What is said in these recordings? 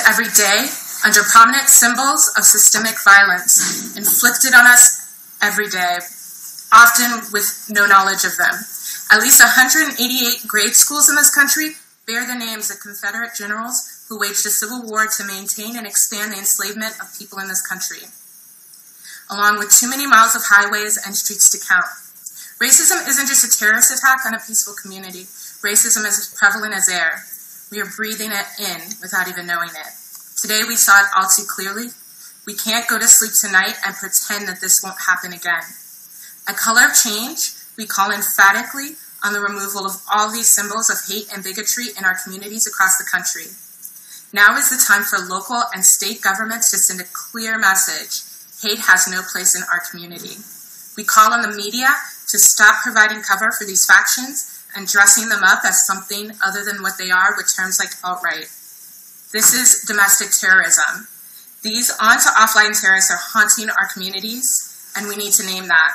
every day under prominent symbols of systemic violence inflicted on us every day, often with no knowledge of them. At least 188 grade schools in this country bear the names of Confederate generals who waged a civil war to maintain and expand the enslavement of people in this country, along with too many miles of highways and streets to count. Racism isn't just a terrorist attack on a peaceful community. Racism is as prevalent as air. We are breathing it in without even knowing it. Today we saw it all too clearly. We can't go to sleep tonight and pretend that this won't happen again. At Color of Change, we call emphatically on the removal of all these symbols of hate and bigotry in our communities across the country. Now is the time for local and state governments to send a clear message. Hate has no place in our community. We call on the media to stop providing cover for these factions and dressing them up as something other than what they are with terms like alt-right. This is domestic terrorism. These on to offline terrorists are haunting our communities, and we need to name that.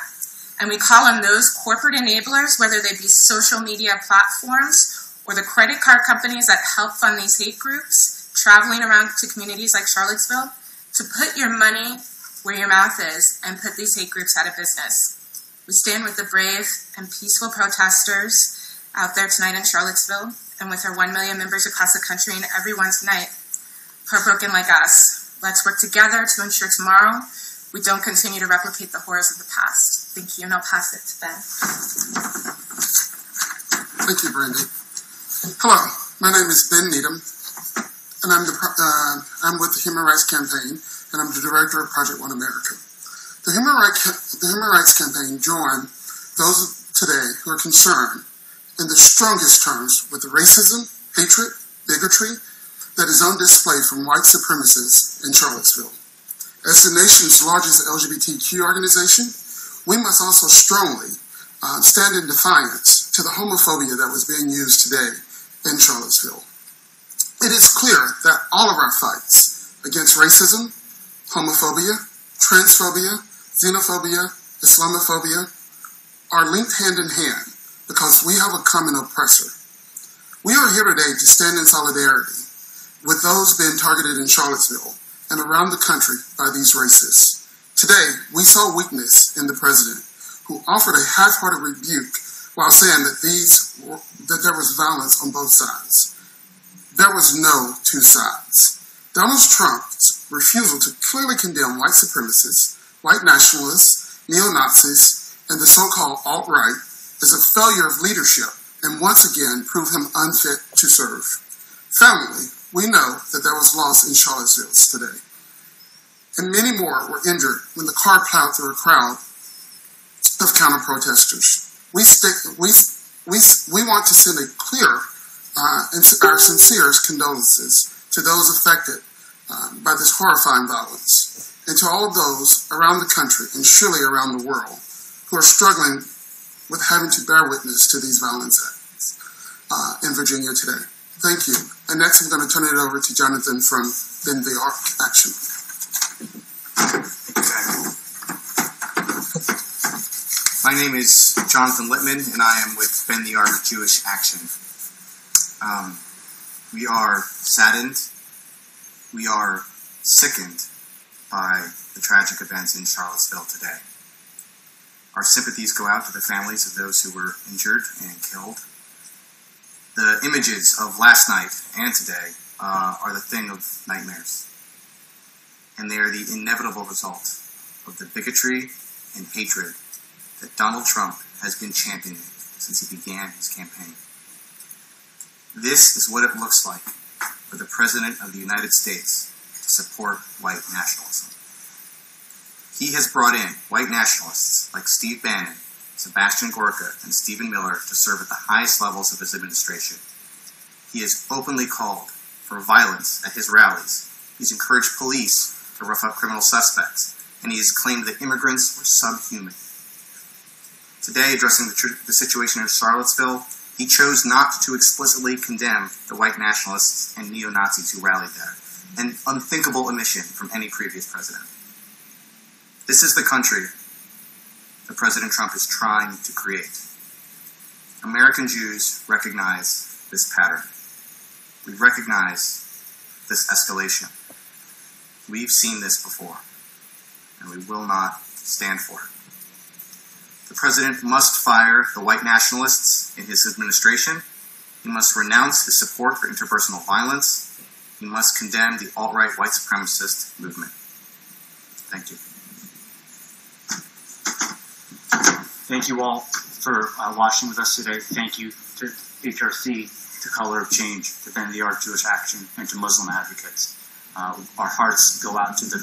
And we call on those corporate enablers, whether they be social media platforms or the credit card companies that help fund these hate groups, traveling around to communities like Charlottesville, to put your money where your mouth is and put these hate groups out of business. We stand with the brave and peaceful protesters out there tonight in Charlottesville and with our 1 million members across the country and everyone tonight, heartbroken like us. Let's work together to ensure tomorrow we don't continue to replicate the horrors of the past. Thank you, and I'll pass it to Ben. Thank you, Brandy. Hello, my name is Ben Needham, and I'm with the Human Rights Campaign, and I'm the director of Project One America. The Human Rights Campaign joined those today who are concerned in the strongest terms with the racism, hatred, bigotry that is on display from white supremacists in Charlottesville. As the nation's largest LGBTQ organization, we must also strongly stand in defiance to the homophobia that was being used today in Charlottesville. It is clear that all of our fights against racism, homophobia, transphobia, xenophobia, Islamophobia are linked hand in hand because we have a common oppressor. We are here today to stand in solidarity with those being targeted in Charlottesville and around the country by these racists. Today, we saw weakness in the president, who offered a half-hearted rebuke while saying that there was violence on both sides. There was no two sides. Donald Trump's refusal to clearly condemn white supremacists, white nationalists, neo-Nazis, and the so-called alt-right is a failure of leadership and once again proved him unfit to serve. Finally, we know that there was loss in Charlottesville today, and many more were injured when the car plowed through a crowd of counter-protesters. We want to send a clear and our sincerest condolences to those affected by this horrifying violence, and to all of those around the country and surely around the world who are struggling with having to bear witness to these violence acts in Virginia today. Thank you. And next I'm going to turn it over to Jonathan from Bend the Arc Action. My name is Jonathan Littman, and I am with Bend the Arc Jewish Action. We are saddened, we are sickened by the tragic events in Charlottesville today. Our sympathies go out to the families of those who were injured and killed. The images of last night and today are the thing of nightmares. And they are the inevitable result of the bigotry and hatred that Donald Trump has been championing since he began his campaign. This is what it looks like for the President of the United States to support white nationalism. He has brought in white nationalists like Steve Bannon, Sebastian Gorka, and Stephen Miller to serve at the highest levels of his administration. He has openly called for violence at his rallies. He's encouraged police to rough up criminal suspects, and he has claimed that immigrants were subhuman. Today, addressing the situation in Charlottesville, he chose not to explicitly condemn the white nationalists and neo-Nazis who rallied there, an unthinkable omission from any previous president. This is the country that President Trump is trying to create. American Jews recognize this pattern. We recognize this escalation. We've seen this before, and we will not stand for it. The president must fire the white nationalists in his administration. He must renounce his support for interpersonal violence. He must condemn the alt-right white supremacist movement. Thank you. Thank you all for watching with us today. Thank you to HRC, to Color of Change, to Bend the Arc Jewish Action, and to Muslim advocates. Our hearts go out to the